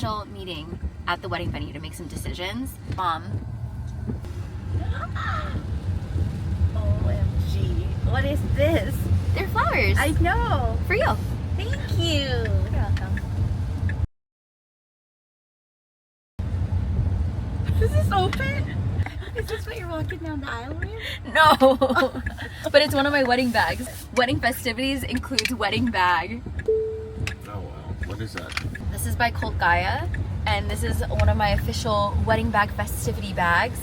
official meeting at the wedding venue to make some decisions. Mom. OMG. What is this? They're flowers. I know. For you. Thank you. You're welcome. This is open? Is this what you're walking down the aisle with? No. But it's one of my wedding bags. Wedding festivities includes wedding bag. Oh wow. What is that? This is by Cult Gaia, and this is one of my official wedding bag festivity bags.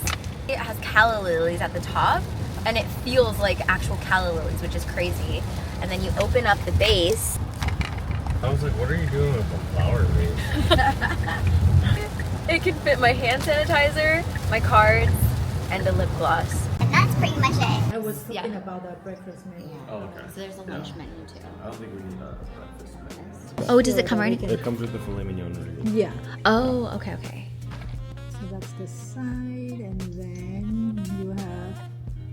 It has calla lilies at the top, and it feels like actual calla lilies, which is crazy. And then you open up the base. I was like, what are you doing with the flower vase? It can fit my hand sanitizer, my cards, and a lip gloss. And that's pretty much it. I was talking about the breakfast menu. Oh, okay. So there's a lunch menu too. I don't think we need breakfast menu. Oh, does it come already? It comes with the filet mignon already. Yeah. Oh, okay, okay. So that's the side, and then you have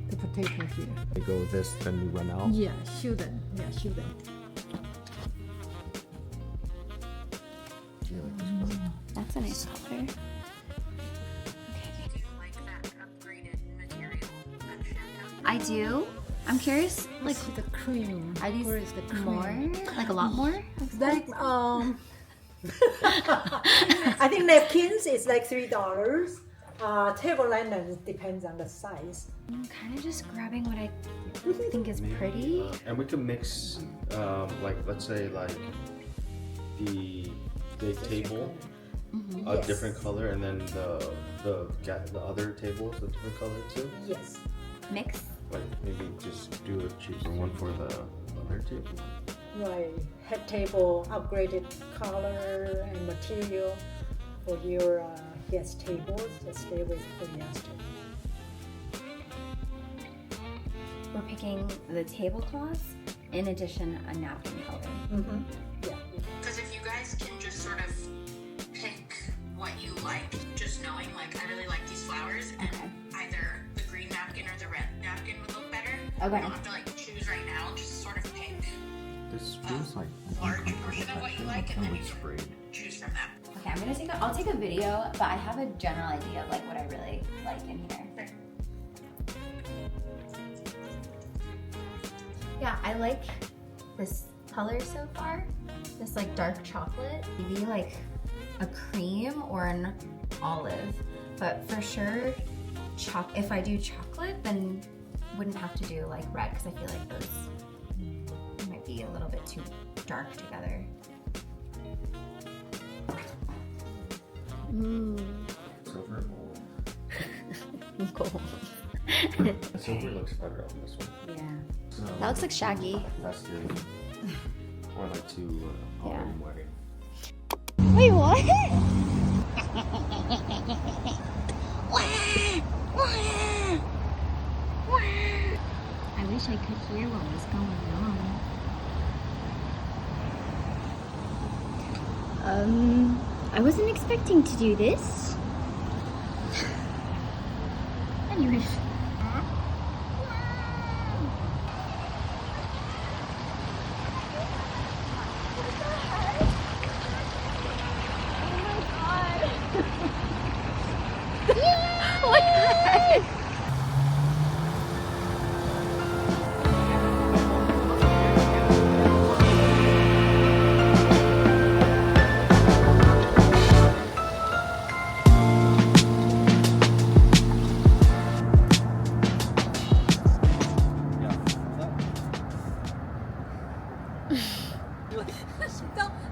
the potato here. We go with this, then we run out. Yeah, shouldn't. Yeah, shouldn't. That's a nice color. I do. I'm curious, like, The cream. are these Where is the cream? more? Like a lot more? Like I think napkins is like $3. Table linen depends on the size. I'm kind of just grabbing what I think is pretty. And we can mix, like, let's say, like, the table a Yes. different color, and then the other tables a different color too. Yes. Mix. Like maybe just do a cheaper one for the other table. Right. Head table, upgraded color and material for your guest tables. Just stay with polyester. We're picking the tablecloths, in addition a napkin color. Mm-hmm. Yeah. Because if you guys can just sort of pick what you like, just knowing like I really like these flowers, and either the green napkin or the red napkin would look better. Okay. You don't have to like choose right now, just sort of pick This feels like large portion of what you like, and then you can sprayed. choose from that. Okay, I'll take a video, but I have a general idea of like what I really like in here. Yeah, I like this color so far. This like dark chocolate. Maybe like a cream or an olive. But for sure, if I do chocolate, then wouldn't have to do like red, because I feel like those might be a little bit too dark together. Silver or gold? Gold. Silver looks better on this one. Yeah. So, That looks like Shaggy. festive. Or like to autumn wedding. Wait, what? I wish I could hear what was going on. I wasn't expecting to do this. Anyways. What the heck?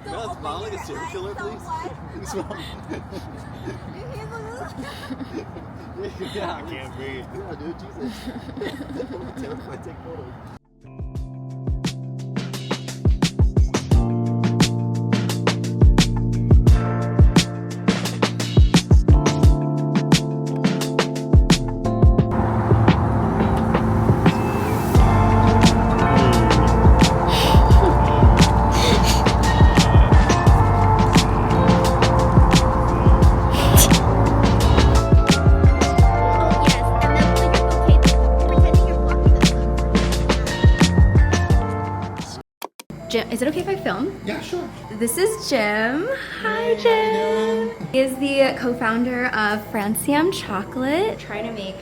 No, smile like a serial killer, please. Smile. Yeah, I can't breathe. Yeah, dude, Jesus. I'm terrified. Take photos. Jim, is it okay if I film? Yeah, sure. This is Jim. Hi, Jim. He is the co-founder of Francium Chocolate. Trying to make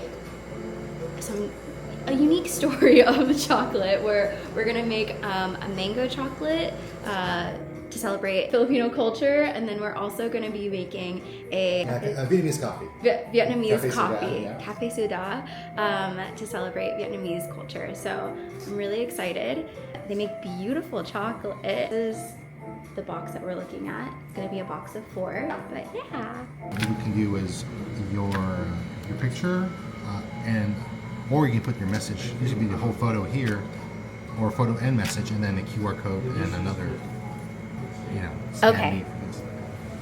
a unique story of the chocolate where we're gonna make a mango chocolate to celebrate Filipino culture, and then we're also gonna be making a Vietnamese coffee. Vietnamese Cafe coffee, Soda, yeah. Cafe Soda, to celebrate Vietnamese culture. So I'm really excited. They make beautiful chocolate. This is the box that we're looking at. It's gonna be a box of 4, but yeah. What you can do is your picture, or you can put your message. Usually be the whole photo here, or photo and message, and then a QR code and another, scan Okay. me.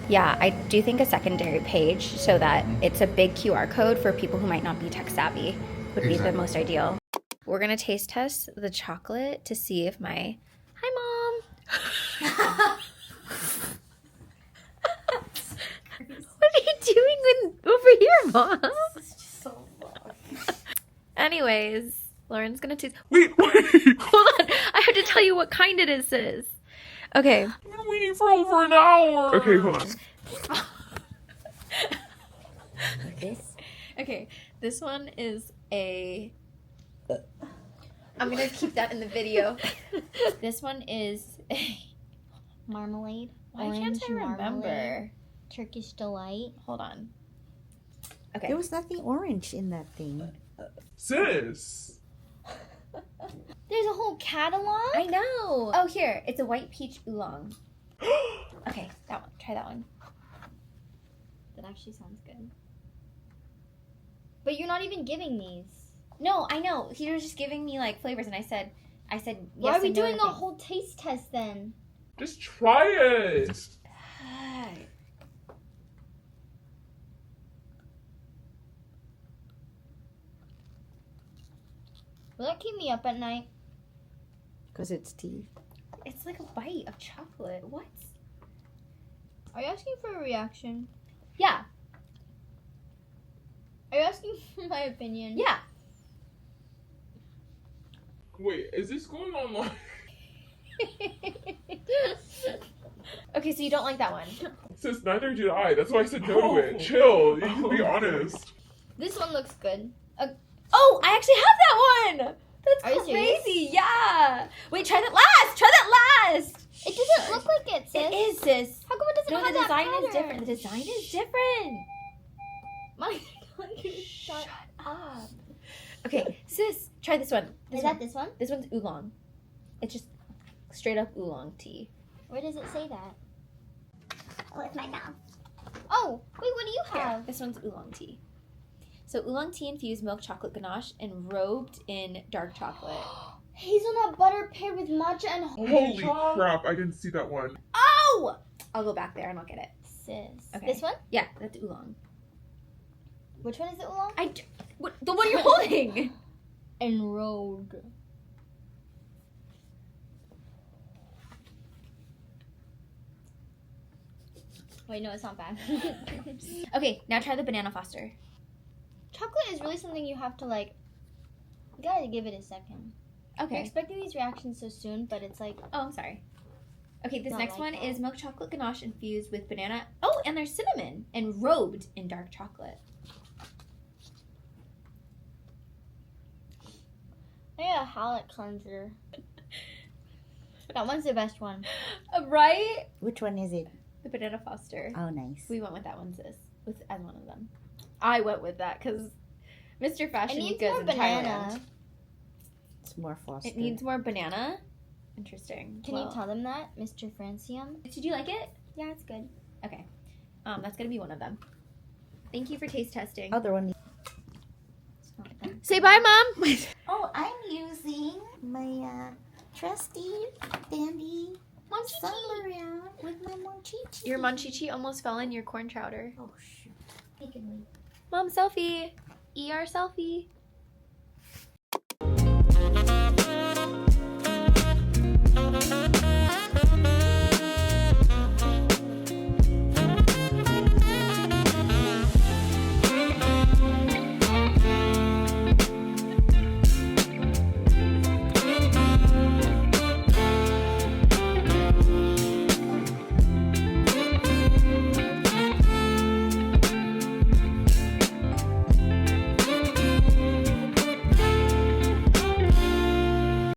Yeah, I do think a secondary page so that it's a big QR code for people who might not be tech savvy would be the Exactly. most ideal. We're gonna taste test the chocolate to see if my... Hi, Mom! What are you doing over here, Mom? This is just so long. Anyways, Lauren's gonna taste... Wait! Hold on! I have to tell you what kind it is, sis. Okay. I've been waiting for over an hour. Okay, hold on. Okay, this one is a... I'm gonna keep that in the video. This one is... Marmalade. Why Orange can't I remember? marmalade, Turkish delight. Hold on. Okay. There was nothing orange in that thing. Sis. There's a whole catalog. I know. Oh, here. It's a white peach oolong. Okay, that one. Try that one. That actually sounds good. But you're not even giving these. No, I know. He was just giving me like flavors, and I said yes. Why are we and no doing to a things. whole taste test then? Just try it. Will that keep me up at night? Because it's tea. It's like a bite of chocolate. What? Are you asking for a reaction? Yeah. Are you asking for my opinion? Yeah. Wait, is this going on live? Okay, so you don't like that one. Sis, neither did I. That's why I said no to it. Chill. You can be honest. This one looks good. Oh, I actually have that one. That's Are you serious? crazy. Yeah. Wait, try that last. Try that last. It doesn't look like it, sis. It is, sis. How come it doesn't No, have the that design pattern? is different. The design is different. My Shut up. Okay, sis, try this one. Is that this one? This one's oolong. It's just straight up oolong tea. Where does it say that? Oh, it's my mouth. Oh, wait, what do you Here, have? this one's oolong tea. So oolong tea infused milk chocolate ganache and robed in dark chocolate. Hazelnut butter paired with matcha and Holy crap, I didn't see that one. Oh! I'll go back there and I'll get it. Sis. Okay. This one? Yeah, that's oolong. Which one is the oolong? The one you're holding. Enrolled. Wait, no, it's not bad. Okay, now try the banana foster. Chocolate is really something you have to like. You gotta give it a second. You're Okay. expecting these reactions so soon, but it's like Oh, I'm sorry. Okay, this Not next like one that. is milk chocolate ganache infused with banana. Oh, and there's cinnamon and robed in dark chocolate. I got a palate cleanser. That one's the best one. Right? Which one is it? The banana foster. Oh, nice. We went with that one, sis. As one of them. I went with that because Mr. It FashionNica needs is more in banana. Thailand. It's more Foster. It needs more banana. Interesting. Can you tell them that, Mr. Francium? Did you like it? Yeah, it's good. Okay. That's gonna be one of them. Thank you for taste testing. Other one. Say bye, Mom. Oh, I'm using my trusty dandy sunblower with my monchichi. Your monchichi almost fell in your corn chowder. Oh shoot. Take it away. Mom, selfie. ER selfie.